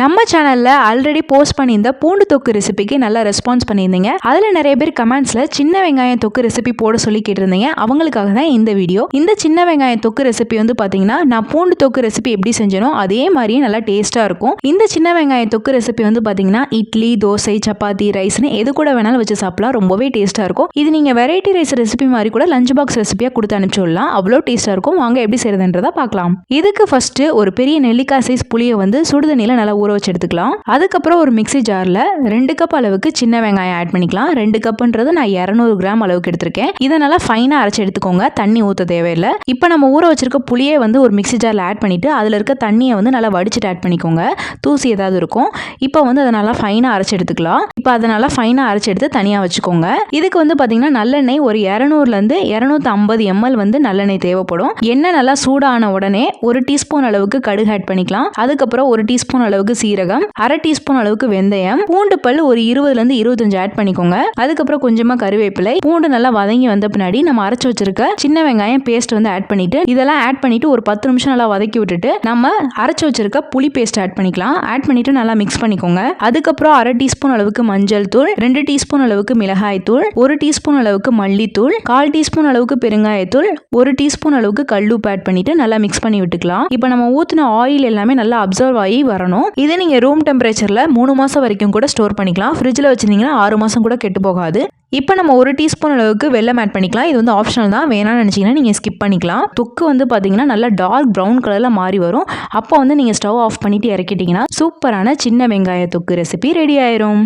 நம்ம சேனல்ல already post பண்ணியிருந்த பூண்டு தொக்கு ரெசிபிக்கு நல்ல ரெஸ்பான்ஸ் பண்ணியிருந்தீங்க. அதில் நிறைய பேர் கமெண்ட்ஸ்ல சின்ன வெங்காயம் தொக்கு ரெசிபி போட சொல்லி கேட்டிருந்தீங்க. அவங்களுக்காக தான் இந்த வீடியோ. இந்த சின்ன வெங்காயம் தொக்கு ரெசிபி வந்து பார்த்தீங்கன்னா நான் பூண்டு தொக்கு ரெசிபி எப்படி செஞ்சனோ அதே மாதிரியே நல்லா டேஸ்ட்டாக இருக்கும். இந்த சின்ன வெங்காயம் தொக்கு ரெசிபி வந்து பார்த்தீங்கன்னா இட்லி, தோசை, சப்பாத்தி, ரைஸ்னு எது கூட வேணாலும் வச்சு சாப்பிடலாம். ரொம்பவே டேஸ்ட்டாக இருக்கும். இது நீங்கள் வெரைட்டி ரைஸ் ரெசிபி மாதிரி கூட லஞ்ச் பாக்ஸ் ரெசிபியாக கொடுத்து அனுப்பிச்சுடலாம். அவ்வளோ டேஸ்ட்டாக இருக்கும். வாங்க எப்படி செய்யறதுன்றதை பார்க்கலாம். இதுக்கு ஃபர்ஸ்ட் ஒரு பெரிய நெல்லிக்காய் சைஸ் புளியை வந்து சுடுதண்ணியில் நல்லா ஊற வச்சு எடுத்துக்கலாம். அதுக்கப்புறம் ஒரு மிக்ஸி ஜார்ல 2 கப் அளவுக்கு சின்ன வெங்காயம் ஆட் பண்ணிக்கலாம். 2 கப்ன்றது நான் 200 கிராம் அளவுக்கு எடுத்திருக்கேன். இதை நல்லா ஃபைனா அரைச்சு எடுத்துக்கோங்க. தண்ணி ஊற்ற தேவையில்லை. இப்போ நம்ம ஊற வச்சிருக்க புளியை வந்து ஒரு மிக்ஸி ஜார்ல ஆட் பண்ணிட்டு அதுல இருக்க தண்ணியை வந்து நல்லா வடிச்சிட்டு ஆட் பண்ணிக்கோங்க. தூசி ஏதாவது இருக்கும். இப்போ வந்து அதை நல்லா ஃபைனா அரைச்சு எடுத்துக்கலாம். இப்போ அதை நல்லா ஃபைனா அரைச்சு எடுத்து தனியா வச்சுக்கோங்க. இதுக்கு வந்து பாத்தீங்கன்னா நல்லெண்ணெய் ஒரு 200ல இருந்து 250 ml வந்து நல்லெண்ணெய் தேவைப்படும். எண்ணெய் நல்லா சூடான உடனே 1 டீஸ்பூன் அளவுக்கு கடுகு ஆட் பண்ணிக்கலாம். அதுக்கப்புறம் 1 டீஸ்பூன் அளவுக்கு சீரகம், 1/2 டீஸ்பூன் அளவுக்கு வெந்தயம், பூண்டு பல் ஒரு 20ல இருந்து 25 ஆட் பண்ணிக்கோங்க. அதுக்கப்புறம் கொஞ்சமா கருவேப்பிலை. பூண்டு நல்லா வதங்கி வந்த பின்னாடி நம்ம அரைச்சு வச்சிருக்க சின்ன வெங்காயம் பேஸ்ட் வந்து ஆட் பண்ணிட்டு இதெல்லாம் ஆட் பண்ணிட்டு ஒரு 10 நிமிஷம் நல்லா வதக்கி விட்டுட்டு நம்ம அரைச்சு வச்சிருக்க புளி பேஸ்ட் ஆட் பண்ணிக்கலாம். ஆட் பண்ணிட்டு நல்லா மிக்ஸ் பண்ணிக்கோங்க. அதுக்கப்புறம் 1/2 டீஸ்பூன் அளவுக்கு மஞ்சள் தூள், 2 டீஸ்பூன் அளவுக்கு மிளகாய் தூள், 1 டீஸ்பூன் அளவுக்கு மல்லித்தூள், 1/4 டீஸ்பூன் அளவுக்கு பெருங்காயத்தூள், 1 டீஸ்பூன் அளவுக்கு கல்லுப்பு ஆட் பண்ணிட்டு நல்லா மிக்ஸ் பண்ணி விட்டுக்கலாம். இப்போ நம்ம ஊத்தின ஆயில் எல்லாமே நல்லா அப்சர்வ் ஆகி வரணும். இதை நீங்க ரூம் டெம்பரேச்சர்ல 3 மாசம் வரைக்கும் கூட ஸ்டோர் பண்ணிக்கலாம். ஃப்ரிட்ஜில் வச்சிருந்தீங்கன்னா 6 மாசம் கூட கெட்டு போகாது. இப்போ நம்ம 1 டீஸ்பூன் அளவுக்கு வெல்லம் ஆட் பண்ணிக்கலாம். இது வந்து ஆப்ஷனல் தான். வேணாம்னு நினைச்சீங்கன்னா நீங்க ஸ்கிப் பண்ணிக்கலாம். தொக்கு வந்து பாத்தீங்கன்னா நல்லா டார்க் ப்ரௌன் கலர்ல மாறி வரும். அப்போ வந்து நீங்க ஸ்டவ் ஆஃப் பண்ணிட்டு இறக்கிட்டீங்கன்னா சூப்பரான சின்ன வெங்காய தொக்கு ரெசிபி ரெடி ஆயிரும்.